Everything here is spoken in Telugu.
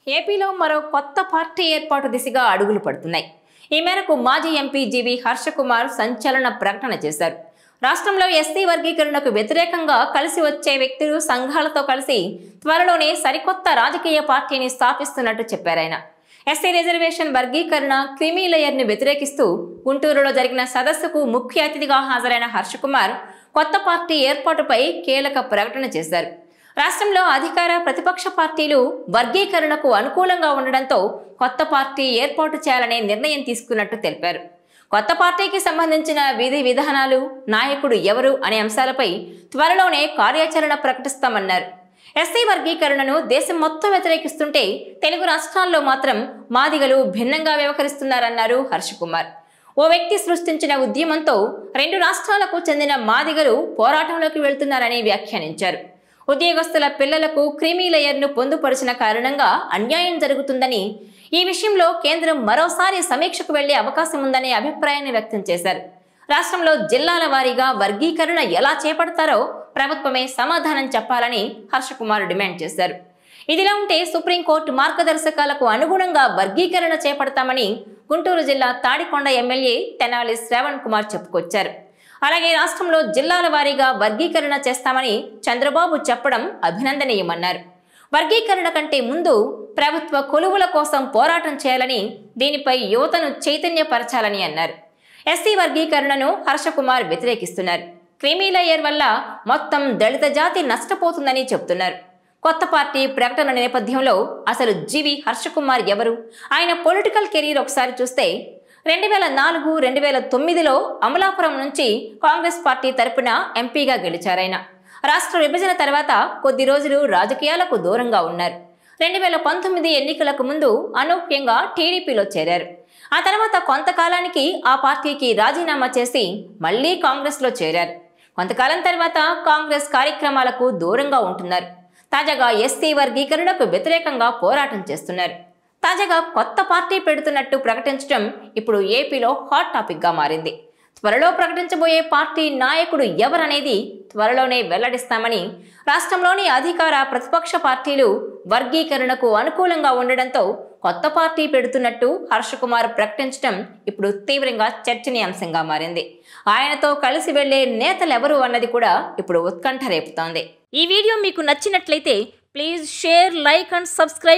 ఏపీలో మరో కొత్త పార్టీ ఏర్పాటు దిశగా అడుగులు పడుతున్నాయి. ఈ మేరకు మాజీ ఎంపీ జీవి హర్షకుమార్ సంచలన ప్రకటన చేశారు. రాష్ట్రంలో ఎస్సీ వర్గీకరణకు వ్యతిరేకంగా కలిసి వచ్చే వ్యక్తులు సంఘాలతో కలిసి త్వరలోనే సరికొత్త రాజకీయ పార్టీని స్థాపిస్తున్నట్టు చెప్పారాయన. ఎస్సీ రిజర్వేషన్ వర్గీకరణ క్రిమీ లేయర్ను వ్యతిరేకిస్తూ గుంటూరులో జరిగిన సదస్సుకు ముఖ్య అతిథిగా హాజరైన హర్షకుమార్ కొత్త పార్టీ ఏర్పాటుపై కీలక ప్రకటన చేశారు. రాష్ట్రంలో అధికార ప్రతిపక్ష పార్టీలు వర్గీకరణకు అనుకూలంగా ఉండడంతో కొత్త పార్టీ ఏర్పాటు చేయాలనే నిర్ణయం తీసుకున్నట్టు తెలిపారు. కొత్త పార్టీకి సంబంధించిన విధి విధానాలు, నాయకుడు ఎవరు అనే అంశాలపై త్వరలోనే కార్యాచరణ ప్రకటిస్తామన్నారు. ఎస్సీ వర్గీకరణను దేశం మొత్తం వ్యతిరేకిస్తుంటే తెలుగు రాష్ట్రాల్లో మాత్రం మాదిగలు భిన్నంగా వ్యవహరిస్తున్నారన్నారు హర్షకుమార్. ఓ వ్యక్తి సృష్టించిన ఉద్యమంతో 2 రాష్ట్రాలకు చెందిన మాదిగలు పోరాటంలోకి వెళ్తున్నారని వ్యాఖ్యానించారు. ఉద్యోగస్తుల పిల్లలకు క్రిమీ లేయర్ను పొందుపరిచిన కారణంగా అన్యాయం జరుగుతుందని, ఈ విషయంలో కేంద్రం మరోసారి సమీక్షకు వెళ్లే అవకాశం ఉందనే అభిప్రాయాన్ని వ్యక్తం చేశారు. రాష్ట్రంలో జిల్లాల వారీగా వర్గీకరణ ఎలా చేపడతారో ప్రభుత్వమే సమాధానం చెప్పాలని హర్షకుమార్ డిమాండ్ చేశారు. ఇదిలా ఉంటే సుప్రీంకోర్టు మార్గదర్శకాలకు అనుగుణంగా వర్గీకరణ చేపడతామని గుంటూరు జిల్లా తాడికొండ ఎమ్మెల్యే తెనాలి శ్రావణ్ కుమార్ చెప్పుకొచ్చారు. అలాగే రాష్ట్రంలో జిల్లాల వారీగా వర్గీకరణ చేస్తామని చంద్రబాబు చెప్పడం అభినందనీయమన్నారు. వర్గీకరణ కంటే ముందు ప్రభుత్వ కొలువుల కోసం పోరాటం చేయాలని, దీనిపై యువతను చైతన్యపరచాలని అన్నారు. ఎస్సీ వర్గీకరణను హర్షకుమార్ వ్యతిరేకిస్తున్నారు. క్రిమీ లేయర్ వల్ల మొత్తం దళిత జాతి నష్టపోతుందని చెబుతున్నారు. కొత్త పార్టీ ప్రకటన నేపథ్యంలో అసలు జీవి హర్షకుమార్ ఎవరు? ఆయన పొలిటికల్ కెరీర్ ఒకసారి చూస్తే 2004, 2009లో అమలాపురం నుంచి కాంగ్రెస్ పార్టీ తరపున ఎంపీగా గెలిచారాయన. రాష్ట్ర విభజన తర్వాత కొద్ది రోజులు రాజకీయాలకు దూరంగా ఉన్నారు. 2019 ఎన్నికలకు ముందు అనూహ్యంగా టీడీపీలో చేరారు. ఆ తర్వాత కొంతకాలానికి ఆ పార్టీకి రాజీనామా చేసి మళ్లీ కాంగ్రెస్లో చేరారు. కొంతకాలం తర్వాత కాంగ్రెస్ కార్యక్రమాలకు దూరంగా ఉంటున్నారు. తాజాగా ఎస్సీ వర్గీకరణకు వ్యతిరేకంగా పోరాటం చేస్తున్నారు. తాజాగా కొత్త పార్టీ పెడుతున్నట్టు ప్రకటించడం ఇప్పుడు ఏపీలో హాట్ టాపిక్గా మారింది. త్వరలో ప్రకటించబోయే పార్టీ నాయకుడు ఎవరనేది త్వరలోనే వెల్లడిస్తామని, రాష్ట్రంలోని అధికార ప్రతిపక్ష పార్టీలు వర్గీకరణకు అనుకూలంగా ఉండడంతో కొత్త పార్టీ పెడుతున్నట్టు హర్షకుమార్ ప్రకటించడం ఇప్పుడు తీవ్రంగా చర్చనీయాంశంగా మారింది. ఆయనతో కలిసి వెళ్లే నేతలెవరు అన్నది కూడా ఇప్పుడు ఉత్కంఠ రేపుతోంది. ఈ వీడియో మీకు నచ్చినట్లయితే please share, like and subscribe.